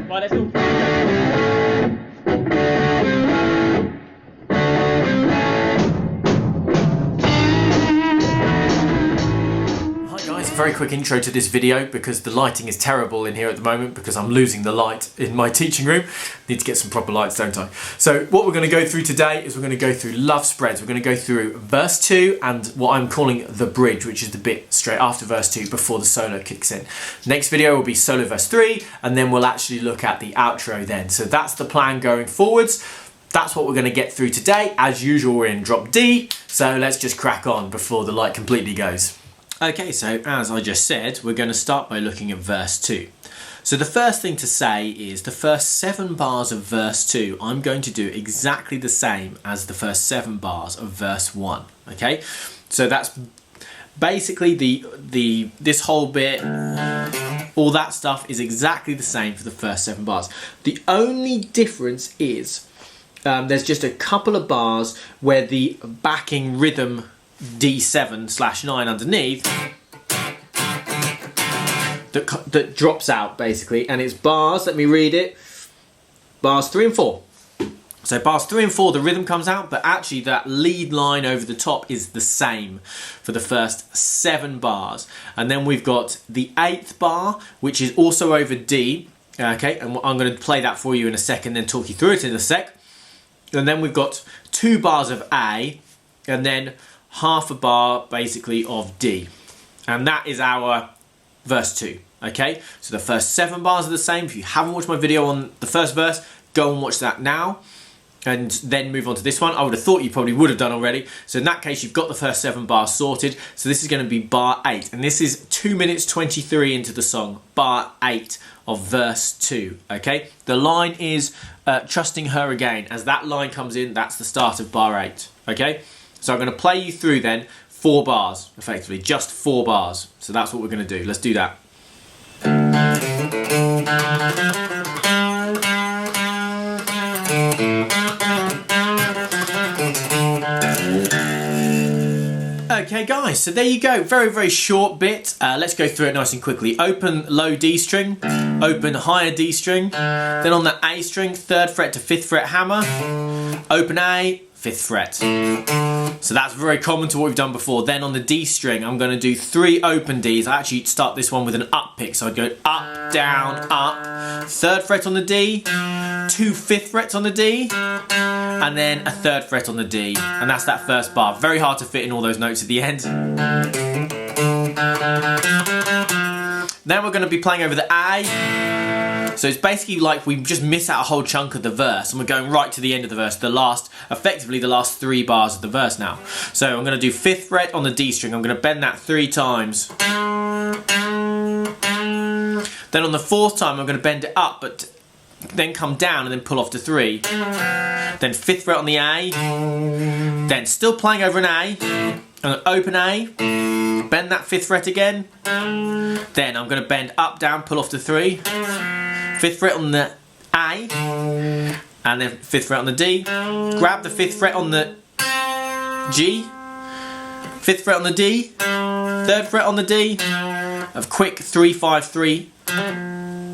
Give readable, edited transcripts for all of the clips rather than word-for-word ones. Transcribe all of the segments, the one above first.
Right, let's all Very quick intro to this video because the lighting is terrible in here at the moment because I'm losing the light in my teaching room. Need to get some proper lights, don't I? So what we're going to go through today is we're going to go through love spreads. We're going to go through verse 2 and what I'm calling the bridge, which is the bit straight after verse 2 before the solo kicks in. Next video will be solo verse 3 and then we'll actually look at the outro then. So that's the plan going forwards. That's what we're going to get through today. As usual, we're in drop D, so let's just crack on before the light completely goes. Okay, so as I just said, we're going to start by looking at verse 2. So the first thing to say is the first 7 bars of verse 2, I'm going to do exactly the same as the first 7 bars of verse 1. Okay, so that's basically this whole bit, all that stuff is exactly the same for the first 7 bars. The only difference is there's just a couple of bars where the backing rhythm D7/9 underneath that drops out basically, and it's bars, let me read it, bars 3 and 4. So bars 3 and 4 the rhythm comes out, but actually that lead line over the top is the same for the first 7 bars. And then we've got the 8th bar, which is also over D, okay, and I'm going to play that for you in a second, then talk you through it in a sec. And then we've got 2 bars of A, and then half a bar basically of D, and that is our verse 2. Okay, so the first 7 bars are the same. If you haven't watched my video on the first verse, go and watch that now and then move on to this one. I would have thought you probably would have done already, so in that case you've got the first 7 bars sorted. So this is going to be bar 8, and this is 2 minutes 23 into the song, bar 8 of verse 2. Okay, the line is trusting her again. As that line comes in, that's the start of bar 8. Okay, so I'm going to play you through then 4 bars, effectively, just 4 bars. So that's what we're going to do. Let's do that. Okay guys, so there you go. Very, very short bit. Let's go through it nice and quickly. Open low D string, open higher D string, then on the A string, 3rd fret to 5th fret hammer, open A, 5th fret. So that's very common to what we've done before. Then on the D string, I'm going to do 3 open Ds. I actually start this one with an up pick, so I'd go up, down, up, 3rd fret on the D, 2 5th frets on the D, and then a 3rd fret on the D, and that's that first bar. Very hard to fit in all those notes at the end. Then we're going to be playing over the A. So it's basically like we just miss out a whole chunk of the verse, and we're going right to the end of the verse, effectively the last 3 bars of the verse now. So I'm going to do 5th fret on the D string. I'm going to bend that 3 times. Then on the 4th time I'm going to bend it up, but then come down and then pull off to 3. Then 5th fret on the A. Then still playing over an A. I'm going to open A, bend that 5th fret again. Then I'm going to bend up, down, pull off to 3. 5th fret on the A, and then 5th fret on the D. Grab the 5th fret on the G, 5th fret on the D, 3rd fret on the D, a quick 3-5-3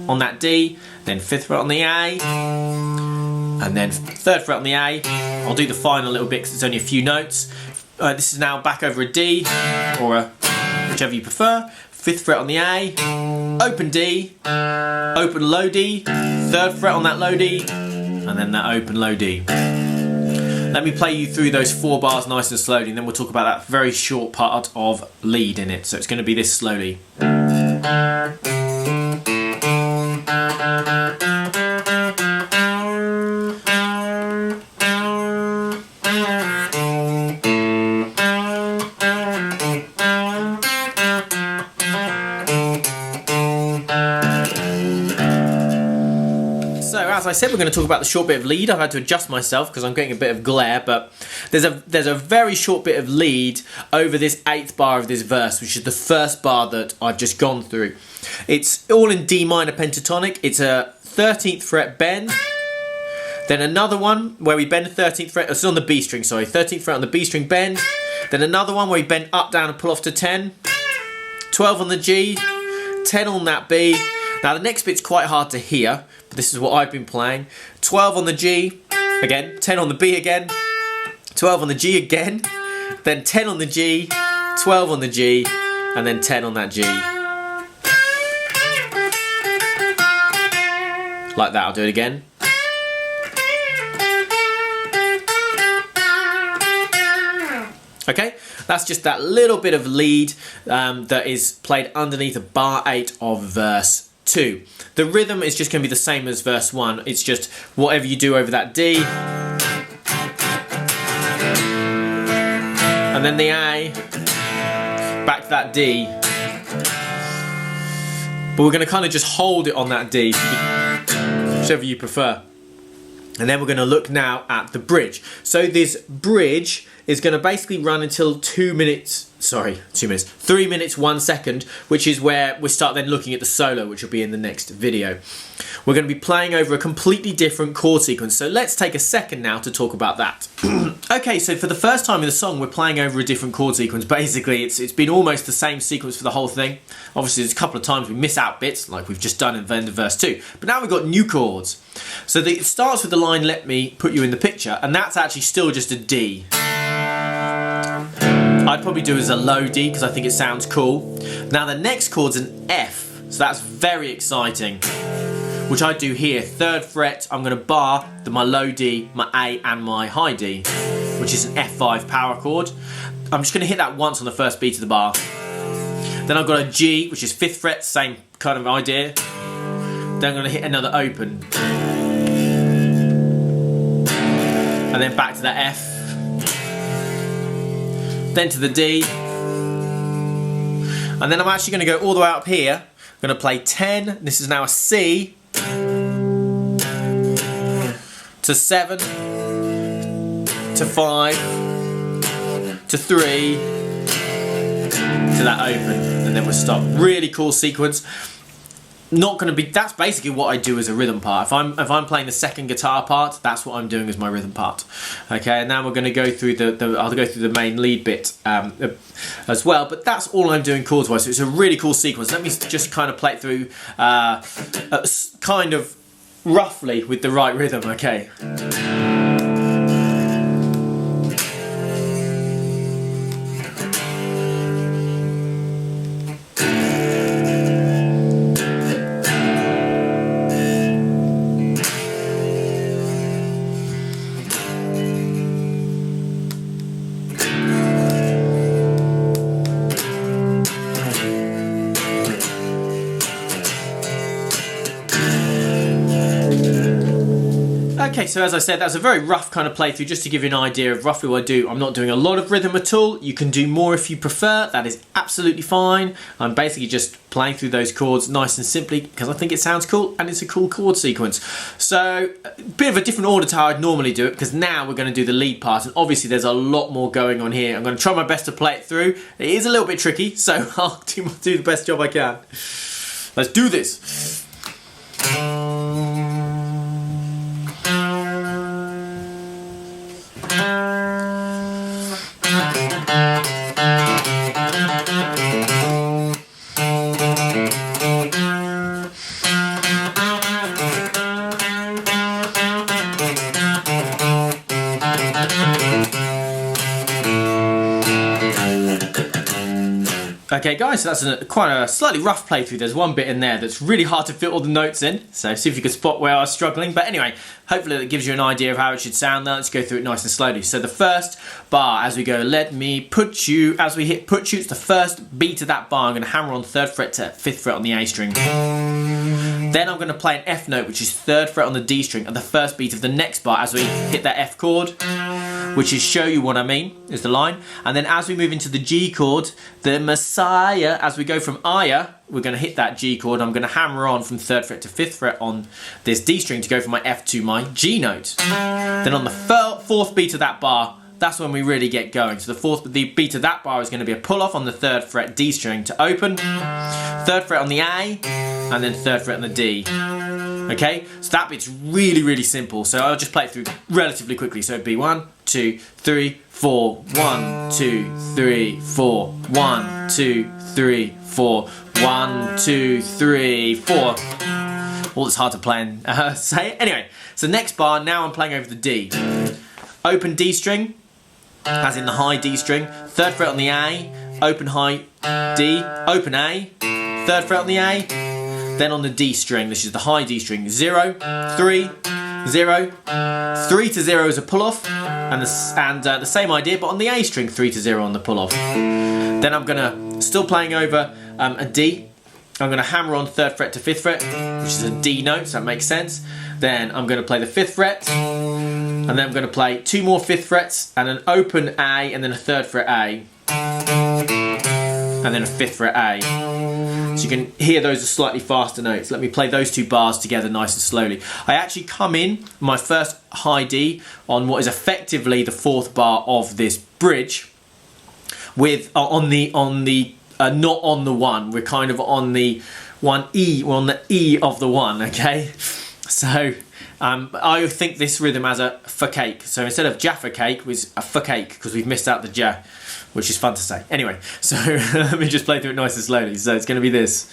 on that D, then 5th fret on the A, and then 3rd fret on the A. I'll do the final little bit because it's only a few notes. This is now back over a D, or a whichever you prefer. 5th fret on the A, open D, open low D, 3rd fret on that low D, and then that open low D. Let me play you through those 4 bars nice and slowly, and then we'll talk about that very short part of lead in it. So it's going to be this slowly. As I said, we're going to talk about the short bit of lead. I've had to adjust myself because I'm getting a bit of glare, but there's a very short bit of lead over this 8th bar of this verse, which is the first bar that I've just gone through. It's all in D minor pentatonic. It's a 13th fret bend, then another one where we bend the 13th fret, it's on the B string, sorry, 13th fret on the B string bend, then another one where we bend up, down and pull off to 10, 12 on the G, 10 on that B, Now the next bit's quite hard to hear, but this is what I've been playing. 12 on the G, again, 10 on the B again, 12 on the G again, then 10 on the G, 12 on the G, and then 10 on that G. Like that, I'll do it again. Okay, that's just that little bit of lead that is played underneath of bar 8 of verse 2. The rhythm is just going to be the same as verse 1. It's just whatever you do over that D. And then the A. Back to that D. But we're going to kind of just hold it on that D, whichever you prefer. And then we're going to look now at the bridge. So this bridge is going to basically run until 3 minutes 1 second, which is where we start then looking at the solo, which will be in the next video. We're going to be playing over a completely different chord sequence, so let's take a second now to talk about that. Okay, so for the first time in the song we're playing over a different chord sequence. Basically it's been almost the same sequence for the whole thing. Obviously there's a couple of times we miss out bits, like we've just done in the end of verse 2, but now we've got new chords. So it starts with the line, let me put you in the picture, and that's actually still just a D. I'd probably do it as a low D because I think it sounds cool. Now the next chord's an F, so that's very exciting, which I do here. 3rd fret, I'm going to bar my low D, my A and my high D, which is an F5 power chord. I'm just going to hit that once on the first beat of the bar. Then I've got a G, which is 5th fret, same kind of idea. Then I'm going to hit another open. And then back to that F. Then to the D, and then I'm actually going to go all the way up here. I'm going to play 10, this is now a C, to 7, to 5, to 3, to that open, and then we'll stop. Really cool sequence. Not going to be, that's basically what I do as a rhythm part. If I'm playing the second guitar part, that's what I'm doing as my rhythm part. Okay, and now we're going to go through I'll go through the main lead bit as well, but that's all I'm doing chords wise. So it's a really cool sequence. Let me just kind of play it through kind of roughly with the right rhythm. Okay. Okay, so as I said, that's a very rough kind of playthrough just to give you an idea of roughly what I do. I'm not doing a lot of rhythm at all. You can do more if you prefer. That is absolutely fine. I'm basically just playing through those chords nice and simply because I think it sounds cool and it's a cool chord sequence. So a bit of a different order to how I'd normally do it because now we're going to do the lead part, and obviously there's a lot more going on here. I'm going to try my best to play it through. It is a little bit tricky, so I'll do the best job I can. Let's do this. Okay guys, so that's quite a slightly rough playthrough. There's one bit in there that's really hard to fit all the notes in, so see if you can spot where I was struggling. But anyway, hopefully that gives you an idea of how it should sound. Now let's go through it nice and slowly. So the first bar, as we go, let me put you, as we hit put you, it's the first beat of that bar. I'm going to hammer on 3rd fret to 5th fret on the A string. Then I'm going to play an F note, which is 3rd fret on the D string, and the first beat of the next bar as we hit that F chord, which is show you what I mean, is the line. And then as we move into the G chord, the Messiah, as we go from Aya, we're going to hit that G chord. I'm going to hammer on from 3rd fret to 5th fret on this D string to go from my F to my G note. Then on the 4th beat of that bar, that's when we really get going. So the beat of that bar is going to be a pull off on the 3rd fret D string to open, 3rd fret on the A, and then 3rd fret on the D. Okay, so that bit's really, really simple. So I'll just play it through relatively quickly. So it'd be 1, 2, 3, 4, 1, 2, 3, 4, 1. 2, 3, 4. 1, 2, 3, 4. Well, it's hard to play and say it. Anyway, so next bar, now I'm playing over the D. Open D string, as in the high D string. 3rd fret on the A, open high D, open A, 3rd fret on the A, then on the D string, this is the high D string. 0, 3, 0. 3 to 0 is a pull off, and the same idea, but on the A string, 3 to 0 on the pull off. Then I'm gonna, still playing over a D, I'm going to hammer on 3rd fret to 5th fret, which is a D note, so that makes sense. Then I'm going to play the 5th fret, and then I'm going to play 2 more 5th frets, and an open A, and then a 3rd fret A, and then a 5th fret A. So you can hear those are slightly faster notes. Let me play those 2 bars together nice and slowly. I actually come in my first high D on what is effectively the 4th bar of this bridge, with on the not on the 1, we're kind of on the 1E, we're on the E of the 1, okay? So I think this rhythm has a for cake. So instead of Jaffa cake, was a for cake, because we've missed out the ja, which is fun to say. Anyway, so let me just play through it nice and slowly. So it's going to be this.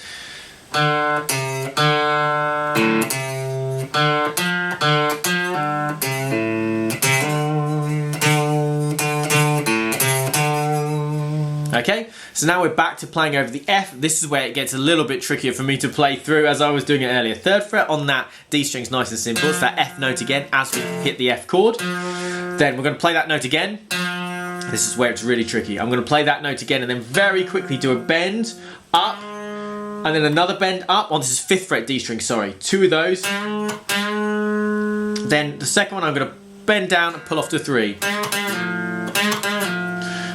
Okay, so now we're back to playing over the F. This is where it gets a little bit trickier for me to play through, as I was doing it earlier. 3rd fret on that D string's nice and simple. It's that F note again as we hit the F chord. Then we're going to play that note again. This is where it's really tricky. I'm going to play that note again and then very quickly do a bend up, and then another bend up. Oh, this is 5th fret D string, sorry. 2 of those. Then the second one I'm going to bend down and pull off to 3.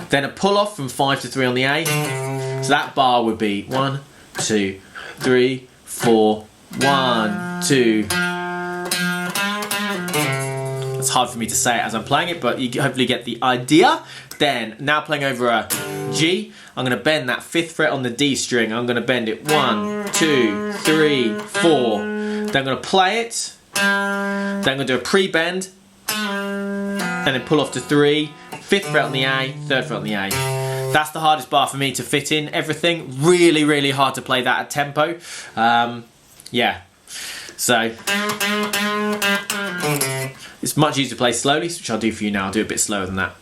Then a pull off from 5 to 3 on the A. So that bar would be 1, 2, 3, 4, 1, 2. It's hard for me to say it as I'm playing it, but you hopefully get the idea. Then, now playing over a G, I'm going to bend that 5th fret on the D string. I'm going to bend it 1, 2, 3, 4. Then I'm going to play it. Then I'm going to do a pre-bend. And then pull off to 3. 5th fret on the A, 3rd fret on the A. That's the hardest bar for me to fit in everything. Really, really hard to play that at tempo. Yeah. So it's much easier to play slowly, which I'll do for you now. I'll do a bit slower than that.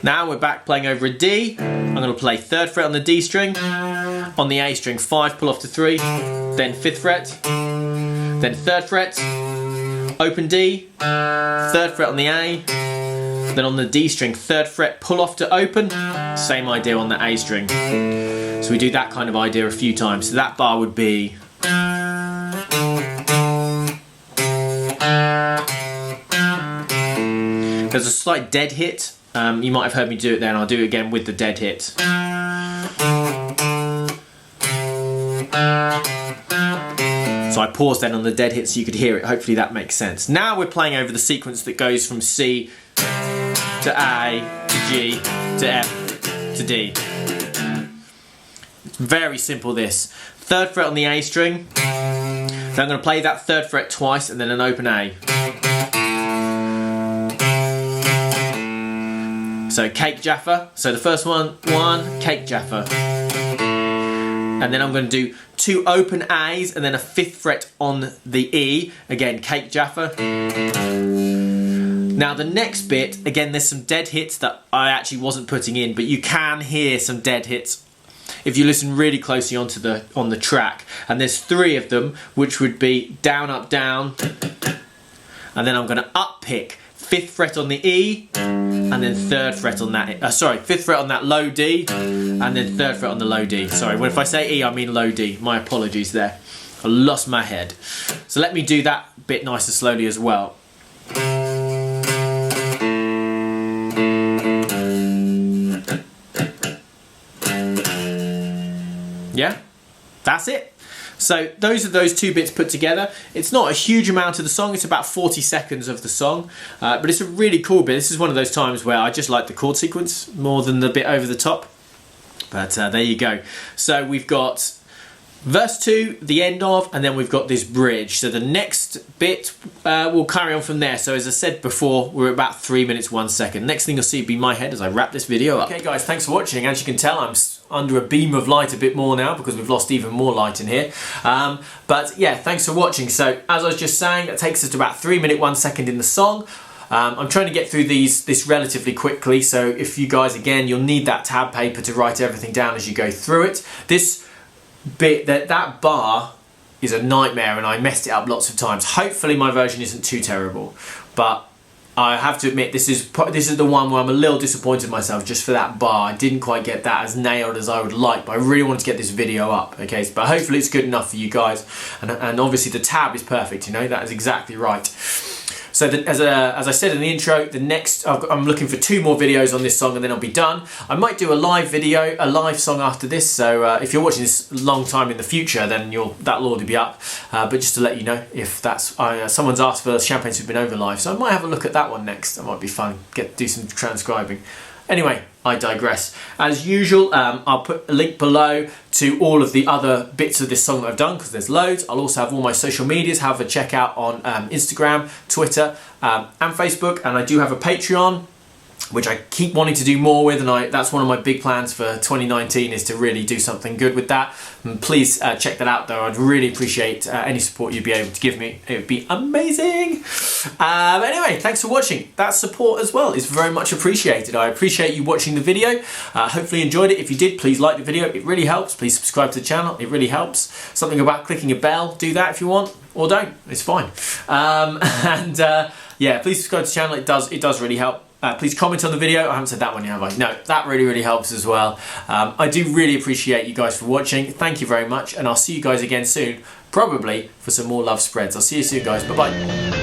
Now we're back playing over a D. I'm going to play 3rd fret on the D string. On the A string, 5, pull off to 3. Then 5th fret. Then 3rd fret. Open D. 3rd fret on the A. Then on the D string, 3rd fret, pull off to open. Same idea on the A string. So we do that kind of idea a few times. So that bar would be... There's a slight dead hit. You might have heard me do it there, and I'll do it again with the dead hit. So I paused then on the dead hit so you could hear it. Hopefully that makes sense. Now we're playing over the sequence that goes from C to A to G to F to D. It's very simple, this. 3rd fret on the A string. Then I'm going to play that 3rd fret twice and then an open A. So cake Jaffa. So the first one, cake Jaffa. And then I'm going to do 2 open A's and then a 5th fret on the E. Again, cake Jaffa. Now the next bit, again, there's some dead hits that I actually wasn't putting in, but you can hear some dead hits if you listen really closely on the track. And there's 3 of them, which would be down, up, down. And then I'm going to up pick 5th fret on the E, and then 3rd fret on that, 5th fret on that low D, and then 3rd fret on the low D. Sorry, when if I say E, I mean low D. My apologies there. I lost my head. So let me do that bit nice and slowly as well. Yeah, that's it. So those are those 2 bits put together. It's not a huge amount of the song, it's about 40 seconds of the song, but it's a really cool bit. This is one of those times where I just like the chord sequence more than the bit over the top. But there you go. So we've got Verse 2, the end of, and then we've got this bridge. So the next bit will carry on from there. So as I said before, we're about 3 minutes 1 second. Next thing you'll see will be my head as I wrap this video up. Okay guys, thanks for watching. As you can tell, I'm under a beam of light a bit more now because we've lost even more light in here. But yeah, thanks for watching. So as I was just saying, that takes us to about 3 minutes 1 second in the song. I'm trying to get through this relatively quickly. So if you guys, again, you'll need that tab paper to write everything down as you go through it. This bit, that bar is a nightmare and I messed it up lots of times. Hopefully my version isn't too terrible, but I have to admit this is the one where I'm a little disappointed in myself just for that bar. I didn't quite get that as nailed as I would like, but I really wanted to get this video up, okay? But hopefully it's good enough for you guys, and obviously the tab is perfect, you know, that is exactly right. So as I said in the intro, I'm looking for 2 more videos on this song and then I'll be done. I might do a live video, a live song after this. So if you're watching this a long time in the future, then that'll already be up. But just to let you know, if that's someone's asked for Champagne Supernova live, so I might have a look at that one next. That might be fun. Do some transcribing. Anyway, I digress. As usual, I'll put a link below to all of the other bits of this song that I've done, because there's loads. I'll also have all my social medias, have a check out on Instagram, Twitter, and Facebook. And I do have a Patreon, which I keep wanting to do more with, and that's one of my big plans for 2019 is to really do something good with that. And please check that out though. I'd really appreciate any support you'd be able to give me. It would be amazing. But anyway, thanks for watching. That support as well is very much appreciated. I appreciate you watching the video. Hopefully you enjoyed it. If you did, please like the video. It really helps. Please subscribe to the channel. It really helps. Something about clicking a bell. Do that if you want, or don't. It's fine. Yeah, please subscribe to the channel. It does really help. Please comment on the video. I haven't said that one yet, have I? No, that really helps as well. I do really appreciate you guys for watching. Thank you very much, and I'll see you guys again soon, probably for some more love spreads. I'll see you soon, guys. Bye-bye.